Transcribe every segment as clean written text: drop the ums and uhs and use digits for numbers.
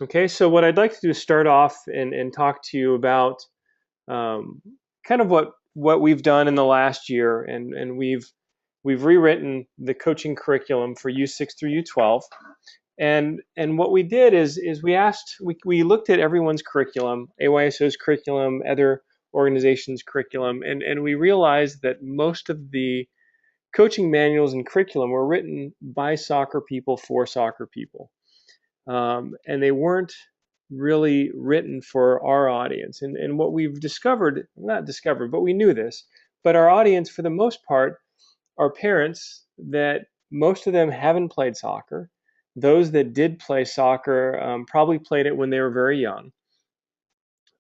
Okay, so what I'd like to do is start off and talk to you about um, kind of what we've done in the last year, and we've rewritten the coaching curriculum for U6 through U12. And what we did is we looked at everyone's curriculum, AYSO's curriculum, other organizations' curriculum, and we realized that most of the coaching manuals and curriculum were written by soccer people for soccer people, and they weren't really written for our audience. And what we've discovered, not discovered, but we knew this, but our audience, for the most part, are parents that most of them haven't played soccer. Those that did play soccer probably played it when they were very young.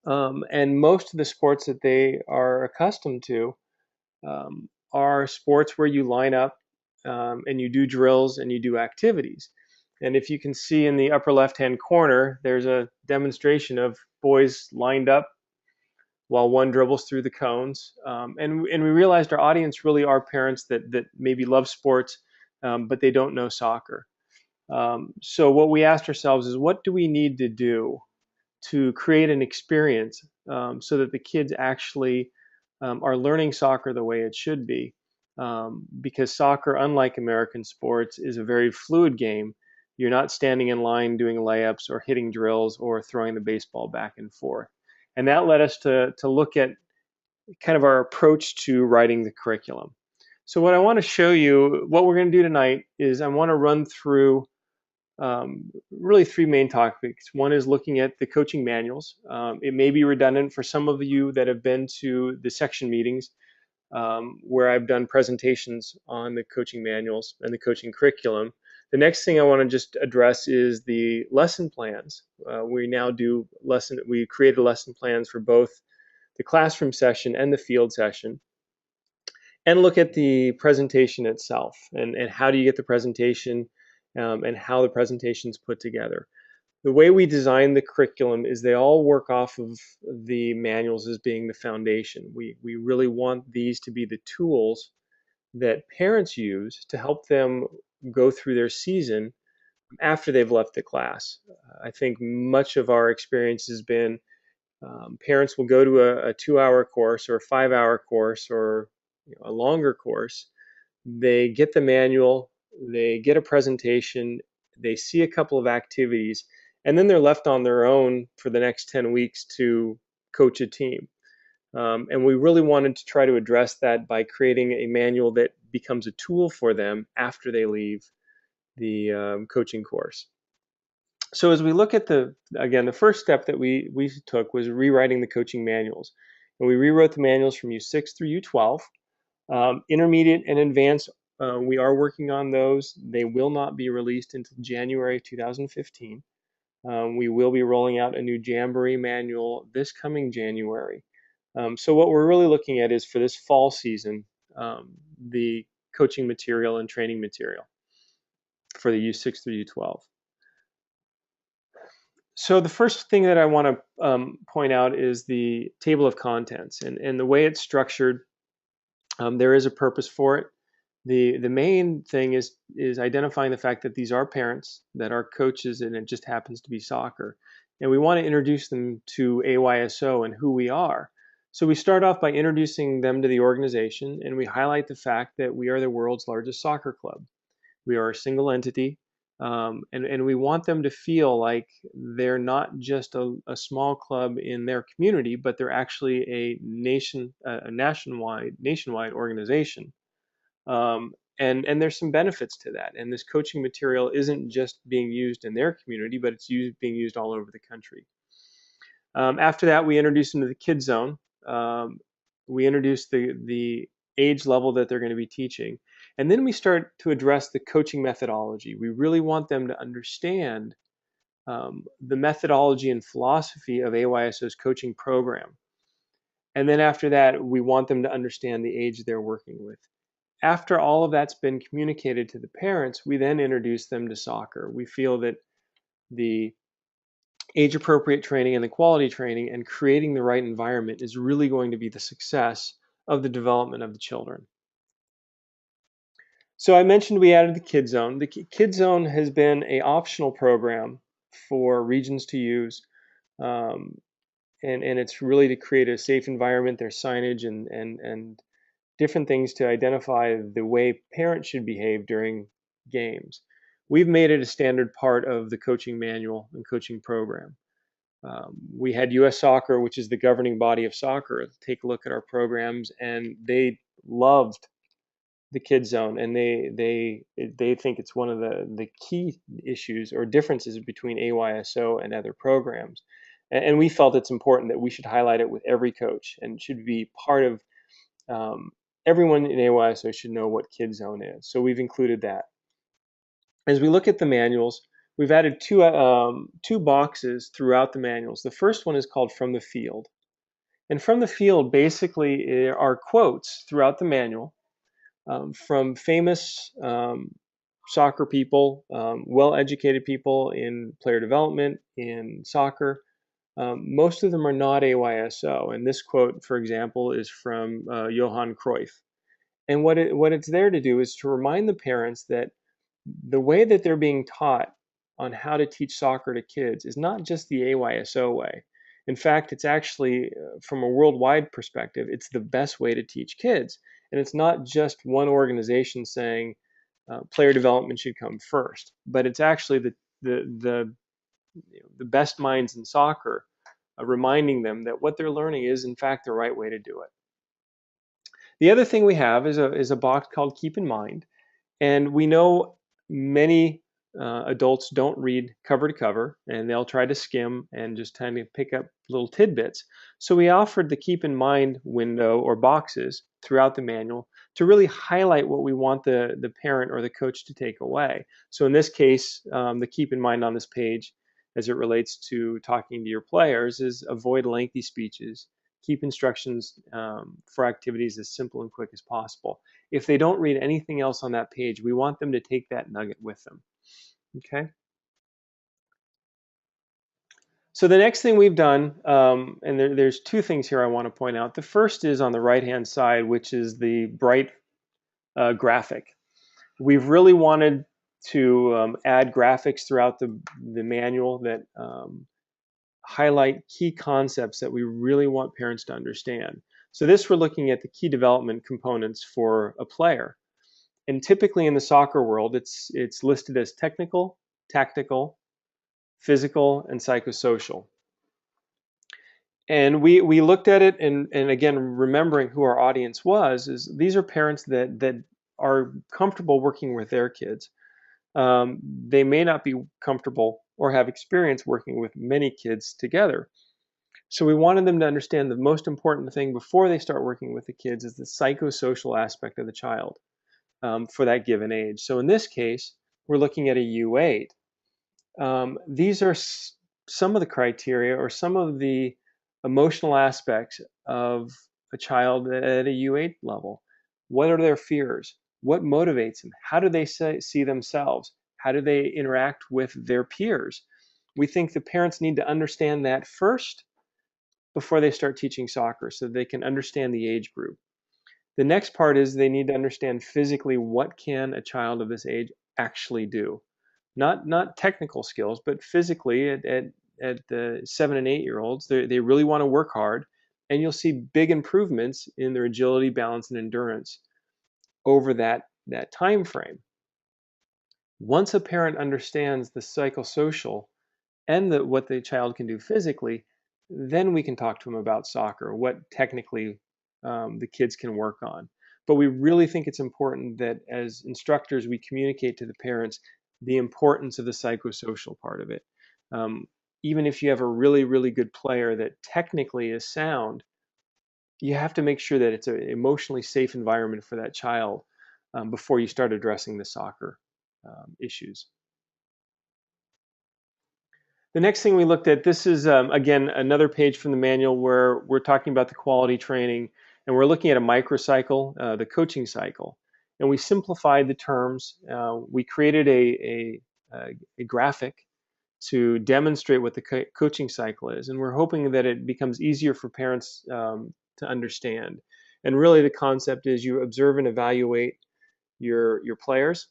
And most of the sports that they are accustomed to are sports where you line up and you do drills and you do activities. And if you can see in the upper left-hand corner, there's a demonstration of boys lined up while one dribbles through the cones. And we realized our audience really are parents that maybe love sports, but they don't know soccer. So what we asked ourselves is, what do we need to do to create an experience so that the kids actually are learning soccer the way it should be? Because soccer, unlike American sports, is a very fluid game. You're not standing in line doing layups or hitting drills or throwing the baseball back and forth. And that led us to look at kind of our approach to writing the curriculum. So what I want to show you, what we're going to do tonight is I want to run through really three main topics. One is looking at the coaching manuals. It may be redundant for some of you that have been to the section meetings where I've done presentations on the coaching manuals and the coaching curriculum. The next thing I want to just address is the lesson plans. We created lesson plans for both the classroom session and the field session, and look at the presentation itself and how do you get the presentation and how the presentation is put together. The way we design the curriculum is they all work off of the manuals as being the foundation. We really want these to be the tools that parents use to help them go through their season after they've left the class. I think much of our experience has been parents will go to a 2 hour course or a 5 hour course or a longer course. They get the manual, they get a presentation, they see a couple of activities, and then they're left on their own for the next 10 weeks to coach a team. And we really wanted to try to address that by creating a manual that becomes a tool for them after they leave the coaching course. So as we look at the first step that we took was rewriting the coaching manuals. And we rewrote the manuals from U6 through U12. Intermediate and advanced, we are working on those. They will not be released until January 2015. We will be rolling out a new Jamboree manual this coming January. So what we're really looking at is for this fall season, the coaching material and training material for the U6 through U12. So the first thing that I want to point out is the table of contents and the way it's structured. There is a purpose for it. The main thing is identifying the fact that these are parents that are coaches, and it just happens to be soccer, and we want to introduce them to AYSO and who we are. So we start off by introducing them to the organization, and we highlight the fact that we are the world's largest soccer club. We are a single entity, and we want them to feel like they're not just a small club in their community, but they're actually a nationwide organization. And there's some benefits to that. And this coaching material isn't just being used in their community, but it's being used all over the country. After that, we introduce them to the Kidzone. We introduce the age level that they're going to be teaching. And then we start to address the coaching methodology. We really want them to understand the methodology and philosophy of AYSO's coaching program. And then after that, we want them to understand the age they're working with. After all of that's been communicated to the parents, we then introduce them to soccer. We feel that the age-appropriate training and the quality training and creating the right environment is really going to be the success of the development of the children. So I mentioned we added the Kidzone. The Kidzone has been an optional program for regions to use. Um, and it's really to create a safe environment. There's signage and different things to identify the way parents should behave during games. We've made it a standard part of the coaching manual and coaching program. We had U.S. Soccer, which is the governing body of soccer, take a look at our programs, and they loved the Kidzone, and they think it's one of the key issues or differences between AYSO and other programs. And we felt it's important that we should highlight it with every coach and should be part of um, everyone in AYSO should know what Kidzone is. So we've included that. As we look at the manuals, we've added two boxes throughout the manuals. The first one is called From the Field. And From the Field basically are quotes throughout the manual from famous soccer people, well-educated people in player development, in soccer. Most of them are not AYSO. And this quote, for example, is from Johan Cruyff. And what it's there to do is to remind the parents that the way that they're being taught on how to teach soccer to kids is not just the AYSO way. In fact, it's actually, from a worldwide perspective, it's the best way to teach kids. And it's not just one organization saying player development should come first, but it's actually the, the best minds in soccer reminding them that what they're learning is, in fact, the right way to do it. The other thing we have is a box called Keep in Mind. And we know many adults don't read cover to cover, and they'll try to skim and just kind of pick up little tidbits. So we offered the Keep in Mind window or boxes throughout the manual to really highlight what we want the parent or the coach to take away. So in this case, the Keep in Mind on this page as it relates to talking to your players is avoid lengthy speeches, keep instructions for activities as simple and quick as possible. If they don't read anything else on that page, we want them to take that nugget with them. Okay. So the next thing we've done, and there's two things here I want to point out. The first is on the right-hand side, which is the bright graphic. We've really wanted to add graphics throughout the manual that highlight key concepts that we really want parents to understand. So this, we're looking at the key development components for a player. And typically in the soccer world, it's listed as technical, tactical, physical, and psychosocial. And we looked at it, and again, remembering who our audience was, is these are parents that are comfortable working with their kids. They may not be comfortable or have experience working with many kids together. So we wanted them to understand the most important thing before they start working with the kids is the psychosocial aspect of the child for that given age. So in this case, we're looking at a U8. These are some of the criteria or some of the emotional aspects of a child at a U8 level. What are their fears? What motivates them? How do they see themselves? How do they interact with their peers? We think the parents need to understand that first before they start teaching soccer so they can understand the age group. The next part is they need to understand physically what can a child of this age actually do. Not technical skills, but physically at the 7 and 8 year olds, they really want to work hard, and you'll see big improvements in their agility, balance, and endurance over that time frame. Once a parent understands the psychosocial and what the child can do physically, then we can talk to them about soccer, what technically the kids can work on. But we really think it's important that as instructors, we communicate to the parents the importance of the psychosocial part of it. Even if you have a really, really good player that technically is sound, you have to make sure that it's an emotionally safe environment for that child before you start addressing the soccer issues. The next thing we looked at, this is, again, another page from the manual where we're talking about the quality training, and we're looking at a microcycle, the coaching cycle. And we simplified the terms. We created a graphic to demonstrate what the coaching cycle is, and we're hoping that it becomes easier for parents to understand. And really the concept is you observe and evaluate your players,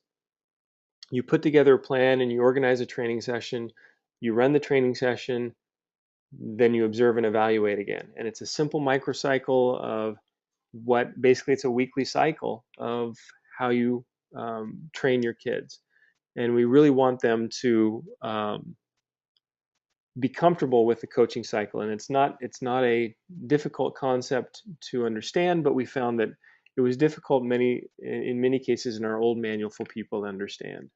you put together a plan, and you organize a training session. you run the training session, then you observe and evaluate again. And it's a simple microcycle of what basically it's a weekly cycle of how you train your kids. And we really want them to be comfortable with the coaching cycle. And it's not a difficult concept to understand, but we found that it was difficult in many cases in our old manual for people to understand.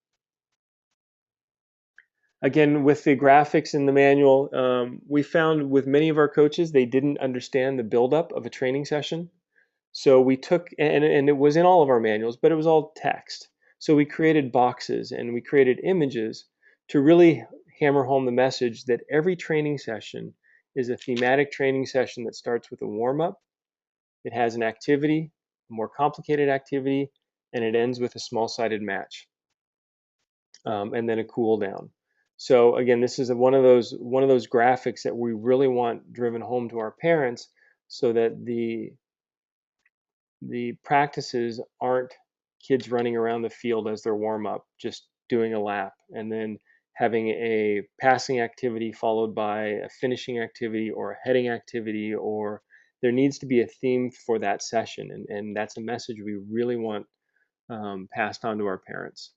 Again, with the graphics in the manual, we found with many of our coaches, they didn't understand the buildup of a training session. So we took, and it was in all of our manuals, but it was all text. So we created boxes and we created images to really hammer home the message that every training session is a thematic training session that starts with a warm-up. It has an activity, a more complicated activity, and it ends with a small-sided match, and then a cool down. So again, this is one of those graphics that we really want driven home to our parents, so that the practices aren't kids running around the field as their warm up, just doing a lap, and then having a passing activity followed by a finishing activity or a heading activity, or there needs to be a theme for that session. And that's a message we really want passed on to our parents.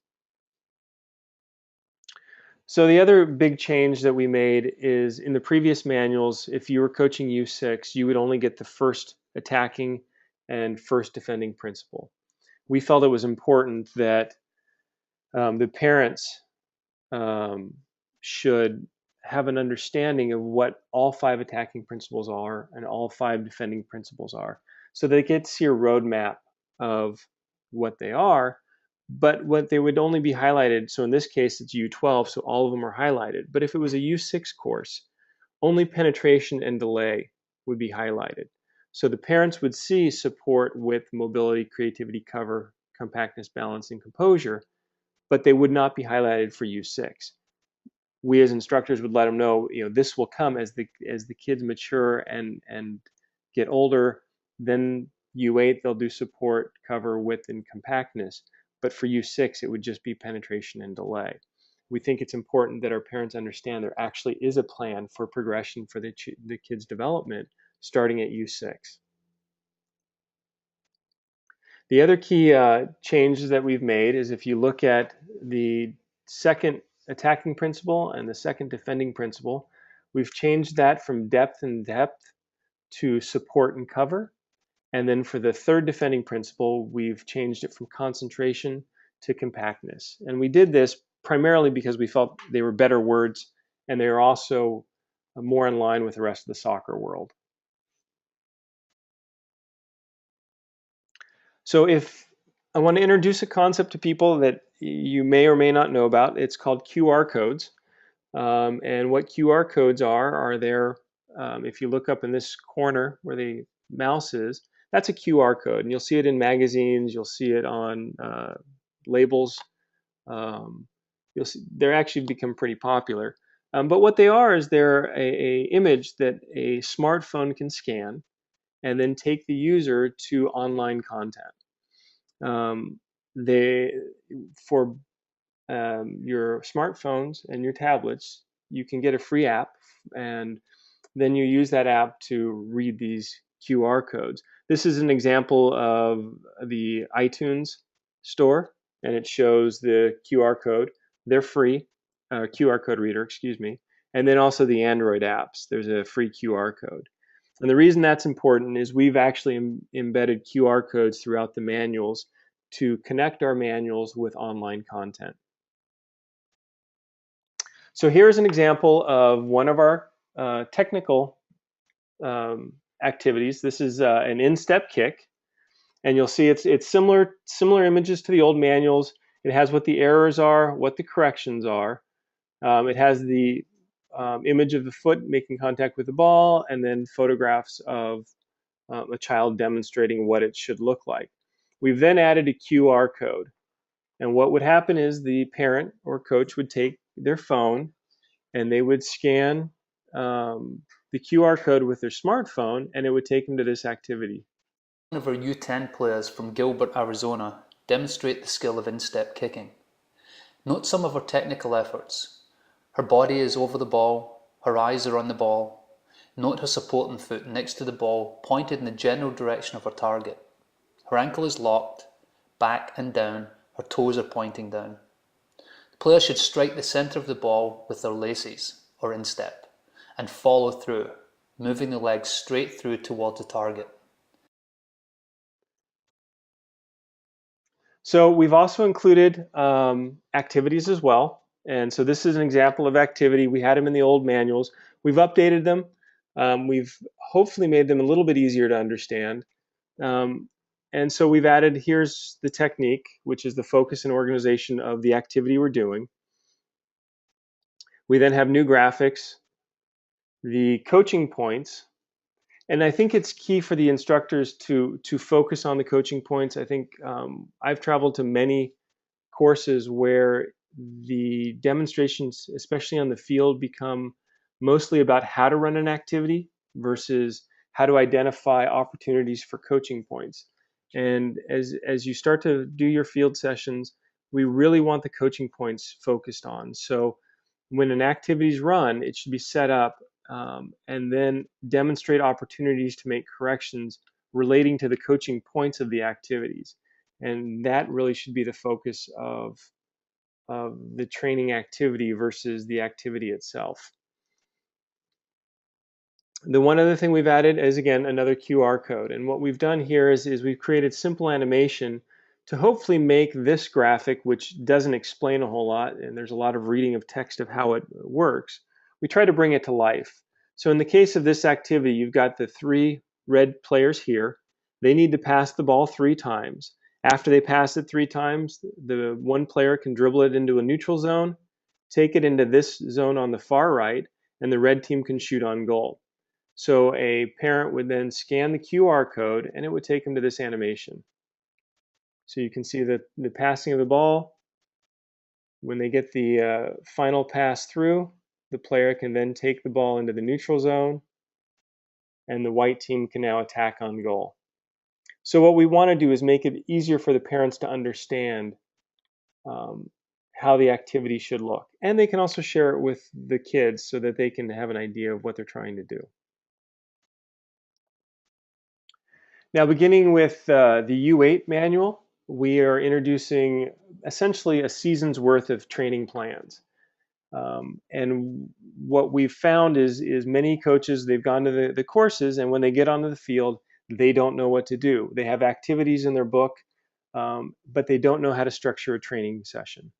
So the other big change that we made is in the previous manuals, if you were coaching U6, you would only get the first attacking and first defending principle. We felt it was important that the parents um, should have an understanding of what all 5 attacking principles are and all 5 defending principles are, so they get to see a roadmap of what they are, but what they would only be highlighted. So in this case, it's U12, so all of them are highlighted. But if it was a U6 course, only penetration and delay would be highlighted. So the parents would see support with mobility, creativity, cover, compactness, balance, and composure, but they would not be highlighted for U6. We as instructors would let them know, this will come as the kids mature and get older. Then U8 they'll do support, cover, width, and compactness. But for U6 it would just be penetration and delay. We think it's important that our parents understand there actually is a plan for progression for the kids' development starting at U6. The other key changes that we've made is if you look at the second attacking principle and the second defending principle, we've changed that from depth to support and cover. And then for the third defending principle, we've changed it from concentration to compactness. And we did this primarily because we felt they were better words and they are also more in line with the rest of the soccer world. So if I want to introduce a concept to people that you may or may not know about, it's called QR codes. And what QR codes are there, if you look up in this corner where the mouse is, that's a QR code. And you'll see it in magazines, you'll see it on labels. You'll see they're actually become pretty popular. But what they are is they're a image that a smartphone can scan and then take the user to online content. They for your smartphones and your tablets, you can get a free app, and then you use that app to read these QR codes. This is an example of the iTunes store, and it shows the QR code. They're free, QR code reader, excuse me. And then also the Android apps, there's a free QR code. And the reason that's important is we've actually embedded QR codes throughout the manuals to connect our manuals with online content. So here's an example of one of our technical activities. This is an Instep Kick, and you'll see it's similar images to the old manuals. It has what the errors are, what the corrections are. It has the image of the foot making contact with the ball, and then photographs of a child demonstrating what it should look like. We've then added a QR code. And what would happen is the parent or coach would take their phone and they would scan the QR code with their smartphone, and it would take them to this activity. One of our U10 players from Gilbert, Arizona, demonstrate the skill of instep kicking. Note some of her technical efforts. Her body is over the ball, her eyes are on the ball. Note her supporting foot next to the ball, pointed in the general direction of her target. Her ankle is locked, back and down, her toes are pointing down. The player should strike the centre of the ball with their laces, or instep, and follow through, moving the legs straight through towards the target. So we've also included activities as well. And so this is an example of activity. We had them in the old manuals. We've updated them. We've hopefully made them a little bit easier to understand. Um, and so we've added, here's the technique, which is the focus and organization of the activity we're doing. We then have new graphics, the coaching points, and I think it's key for the instructors to focus on the coaching points. I think I've traveled to many courses where the demonstrations, especially on the field, become mostly about how to run an activity versus how to identify opportunities for coaching points. And as you start to do your field sessions, we really want the coaching points focused on. So when an activity is run, it should be set up and then demonstrate opportunities to make corrections relating to the coaching points of the activities. And that really should be the focus of the training activity versus the activity itself. The one other thing we've added is, again, another QR code. And what we've done here is we've created simple animation to hopefully make this graphic, which doesn't explain a whole lot, and there's a lot of reading of text of how it works, we try to bring it to life. So in the case of this activity, you've got the 3 red players here. They need to pass the ball 3 times. After they pass it 3 times, the one player can dribble it into a neutral zone, take it into this zone on the far right, and the red team can shoot on goal. So a parent would then scan the QR code and it would take them to this animation. So you can see that the passing of the ball, when they get the final pass through, the player can then take the ball into the neutral zone and the white team can now attack on goal. So what we want to do is make it easier for the parents to understand how the activity should look. And they can also share it with the kids so that they can have an idea of what they're trying to do. Now, beginning with the U8 manual, we are introducing essentially a season's worth of training plans. And what we've found is many coaches, they've gone to the courses, and when they get onto the field, they don't know what to do. They have activities in their book, but they don't know how to structure a training session.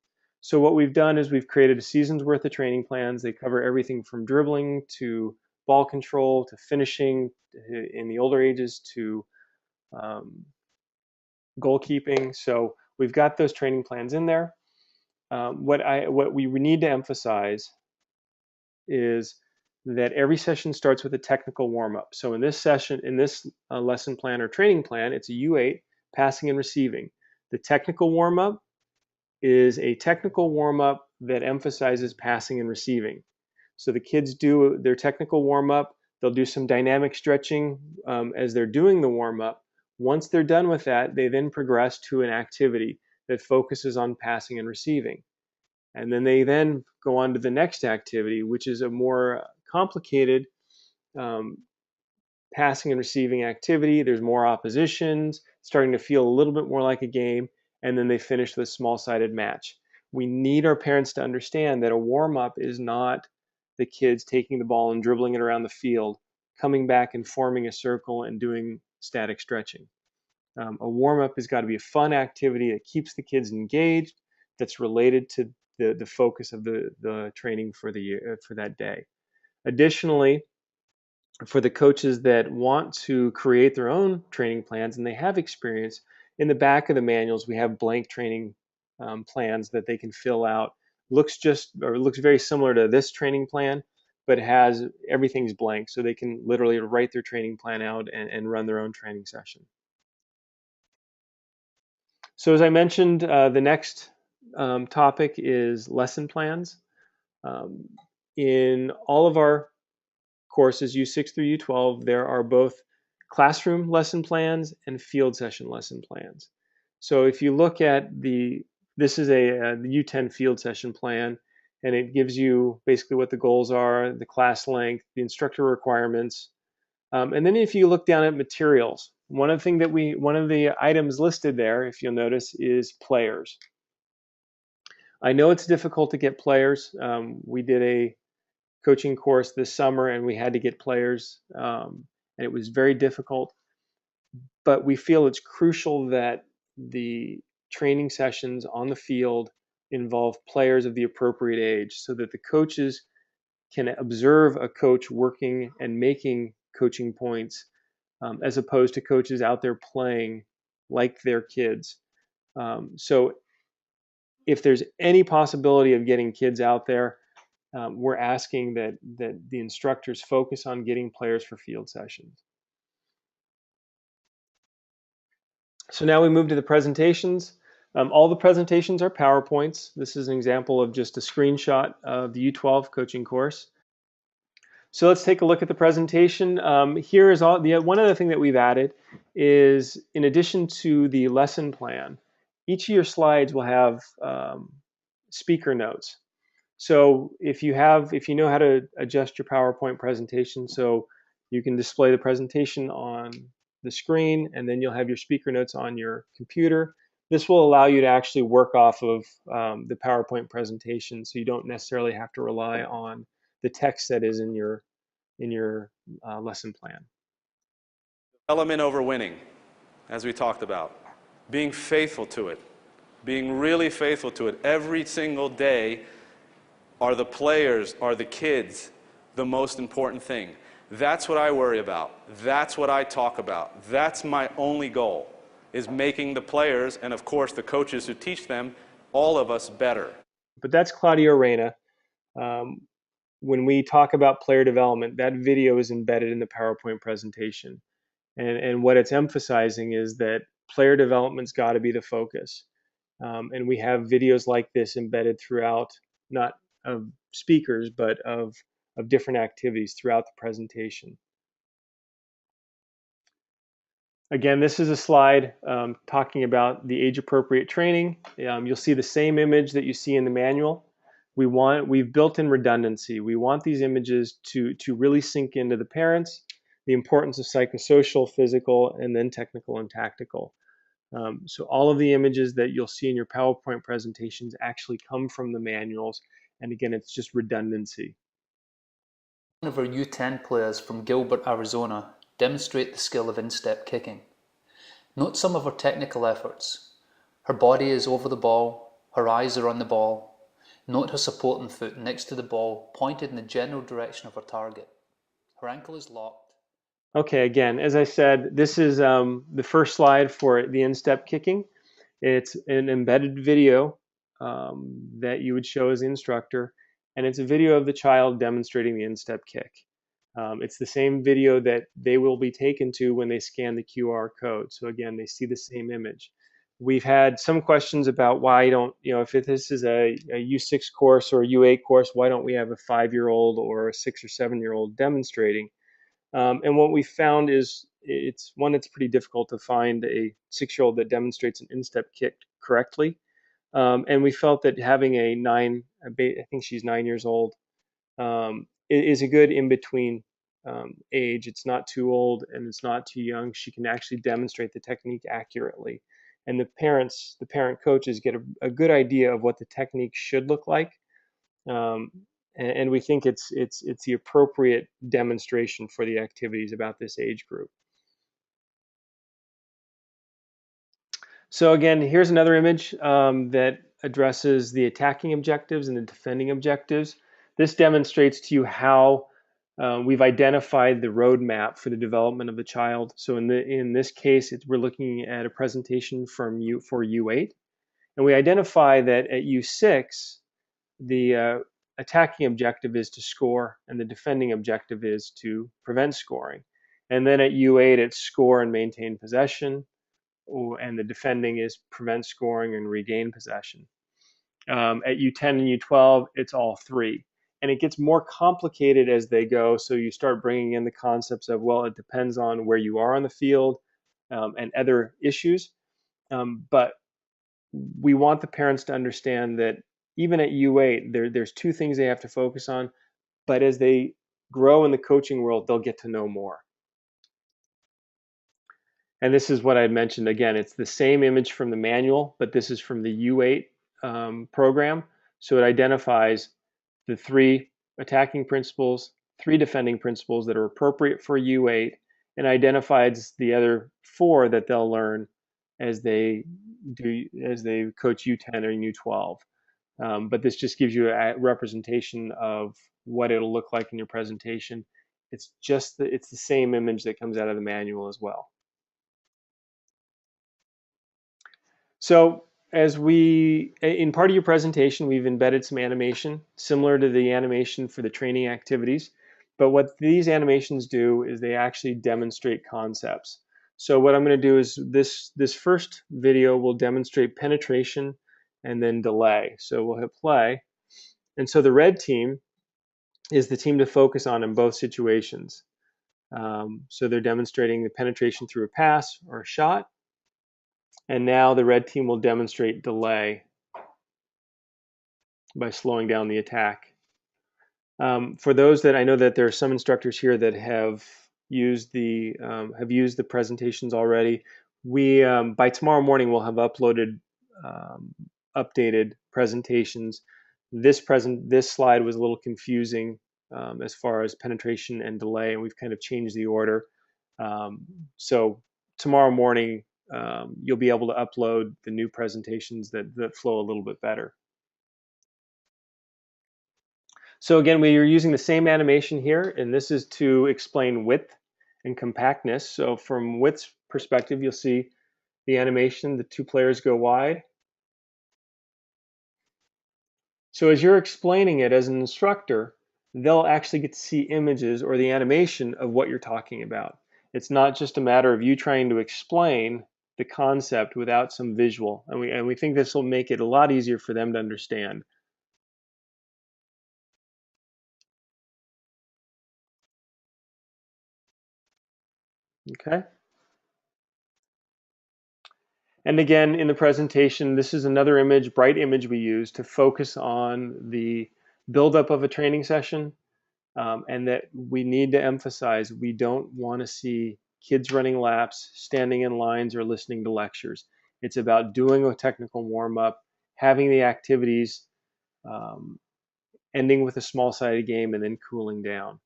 So what we've done is we've created a season's worth of training plans. They cover everything from dribbling to ball control to finishing in the older ages to um, goalkeeping. So we've got those training plans in there. What we need to emphasize is that every session starts with a technical warm-up. So in this session, in this lesson plan or training plan, it's a U8, passing and receiving. The technical warm-up is a technical warm-up that emphasizes passing and receiving. So the kids do their technical warm-up. They'll do some dynamic stretching as they're doing the warm-up. Once they're done with that, they then progress to an activity that focuses on passing and receiving. And then they then go on to the next activity, which is a more complicated um, passing and receiving activity. There's more oppositions, starting to feel a little bit more like a game, and then they finish with a small-sided match. We need our parents to understand that a warm-up is not the kids taking the ball and dribbling it around the field, coming back and forming a circle and doing static stretching. A warm-up has got to be a fun activity that keeps the kids engaged, that's related to the focus of the training for for that day. Additionally, for the coaches that want to create their own training plans and they have experience, in the back of the manuals we have blank training plans that they can fill out. Looks very similar to this training plan, but has everything's blank, so they can literally write their training plan out and run their own training session. So as I mentioned, the next topic is lesson plans. Um, in all of our courses, U6 through U12, there are both classroom lesson plans and field session lesson plans. So if you look at this is the U10 field session plan. and it gives you basically what the goals are, the class length, the instructor requirements. And then if you look down at materials, one of the items listed there, if you'll notice, is players. I know it's difficult to get players. We did a coaching course this summer and we had to get players, and it was very difficult. But we feel it's crucial that the training sessions on the field involve players of the appropriate age so that the coaches can observe a coach working and making coaching points, as opposed to coaches out there playing like their kids. So if there's any possibility of getting kids out there, we're asking that the instructors focus on getting players for field sessions. So now we move to the presentations. All the presentations are PowerPoints. This is an example of just a screenshot of the U12 coaching course. So let's take a look at the presentation. Here is one other thing that we've added is, in addition to the lesson plan, each of your slides will have speaker notes. So if you know how to adjust your PowerPoint presentation so you can display the presentation on the screen and then you'll have your speaker notes on your computer, this will allow you to actually work off of the PowerPoint presentation, so you don't necessarily have to rely on the text that is in your lesson plan. Element over winning, as we talked about. Being faithful to it. Being really faithful to it. Every single day, are the players, are the kids the most important thing? That's what I worry about. That's what I talk about. That's my only goal, is making the players, and of course the coaches who teach them, all of us better. But that's Claudio Reyna. When we talk about player development, that video is embedded in the PowerPoint presentation. And what it's emphasizing is that player development's got to be the focus. And we have videos like this embedded throughout, not of speakers, but of different activities throughout the presentation. Again, this is a slide talking about the age-appropriate training. You'll see the same image that you see in the manual. We've built in redundancy. We want these images to really sink into the parents, the importance of psychosocial, physical, and then technical and tactical. So all of the images that you'll see in your PowerPoint presentations actually come from the manuals. And again, it's just redundancy. One of our U10 players from Gilbert, Arizona, demonstrate the skill of instep kicking. Note some of her technical efforts. Her body is over the ball, her eyes are on the ball. Note her supporting foot next to the ball, pointed in the general direction of her target. Her ankle is locked. Okay, again, as I said, this is the first slide for the instep kicking. It's an embedded video that you would show as the instructor, and it's a video of the child demonstrating the instep kick. It's the same video that they will be taken to when they scan the QR code. So again, they see the same image. We've had some questions about why don't, if this is a U6 course or a U8 course, why don't we have a 5-year-old or a 6 or 7-year-old demonstrating? And what we found is it's pretty difficult to find a 6-year-old that demonstrates an instep kick correctly. And we felt that having I think she's 9 years old, is a good in-between age. It's not too old and it's not too young. She can actually demonstrate the technique accurately. And the parent coaches get a good idea of what the technique should look like. And we think it's the appropriate demonstration for the activities about this age group. So again, here's another image that addresses the attacking objectives and the defending objectives. This demonstrates to you how we've identified the roadmap for the development of the child. So in this case, we're looking at a presentation for U8, and we identify that at U6, the attacking objective is to score, and the defending objective is to prevent scoring. And then at U8, it's score and maintain possession, and the defending is prevent scoring and regain possession. At U10 and U12, it's all three. And it gets more complicated as they go, so you start bringing in the concepts of, well, it depends on where you are on the field and other issues. But we want the parents to understand that even at U8, there's two things they have to focus on, but as they grow in the coaching world, they'll get to know more. And this is what I mentioned. Again, it's the same image from the manual, but this is from the U8 program. So it identifies the 3 attacking principles, 3 defending principles that are appropriate for U8, and identifies the other 4 that they'll learn as they coach U10 or U12. But this just gives you a representation of what it'll look like in your presentation. It's the same image that comes out of the manual as well. So in part of your presentation, we've embedded some animation similar to the animation for the training activities. But what these animations do is they actually demonstrate concepts. So what I'm going to do is this first video will demonstrate penetration and then delay. So we'll hit play. And so the red team is the team to focus on in both situations. So they're demonstrating the penetration through a pass or a shot. And now the red team will demonstrate delay by slowing down the attack. For those that I know that there are some instructors here that have used the presentations already. We by tomorrow morning we'll have uploaded updated presentations. This slide was a little confusing as far as penetration and delay, and we've kind of changed the order. So tomorrow morning you'll be able to upload the new presentations that flow a little bit better. So again, we are using the same animation here, and this is to explain width and compactness. So from width's perspective, you'll see the animation, the 2 players go wide. So as you're explaining it as an instructor, they'll actually get to see images or the animation of what you're talking about. It's not just a matter of you trying to explain the concept without some visual. And we think this will make it a lot easier for them to understand. Okay. And again, in the presentation, this is another image, bright image we use to focus on the buildup of a training session, and that we need to emphasize we don't want to see kids running laps, standing in lines, or listening to lectures. It's about doing a technical warm-up, having the activities, ending with a small-sided game, and then cooling down.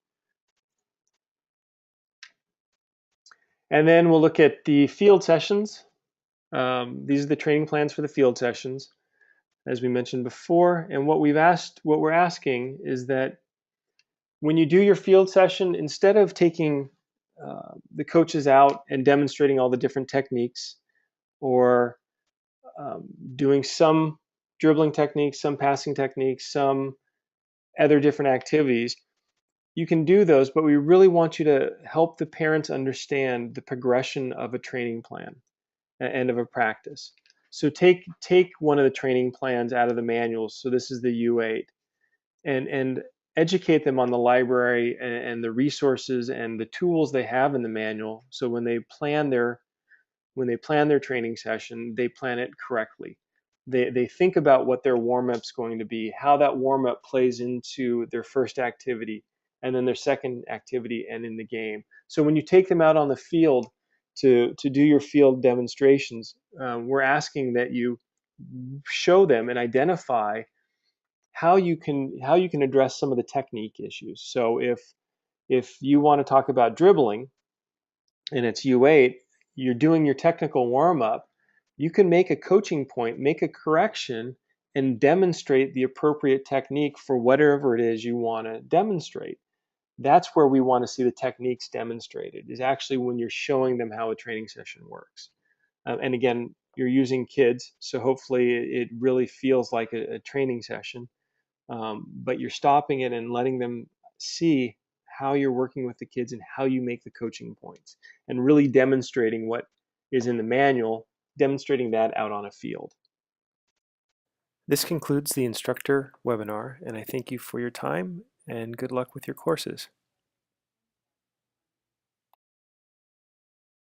And then we'll look at the field sessions. These are the training plans for the field sessions, as we mentioned before. And what we're asking is that when you do your field session, instead of taking the coaches out and demonstrating all the different techniques, or doing some dribbling techniques, some passing techniques, some other different activities, you can do those, but we really want you to help the parents understand the progression of a training plan and of a practice. So take one of the training plans out of the manuals. So this is the U8, and educate them on the library and the resources and the tools they have in the manual. So when they plan their training session, they plan it correctly. They think about what their warm-up's going to be, how that warm-up plays into their first activity, and then their second activity, and in the game. So when you take them out on the field to do your field demonstrations, we're asking that you show them and identify how you can address some of the technique issues. So if you want to talk about dribbling and it's U8, you're doing your technical warm-up, you can make a coaching point, make a correction, and demonstrate the appropriate technique for whatever it is you want to demonstrate. That's where we want to see the techniques demonstrated, is actually when you're showing them how a training session works. And again, you're using kids, so hopefully it really feels like a training session, but you're stopping it and letting them see how you're working with the kids and how you make the coaching points, and really demonstrating what is in the manual, demonstrating that out on a field. This concludes the instructor webinar, and I thank you for your time and good luck with your courses.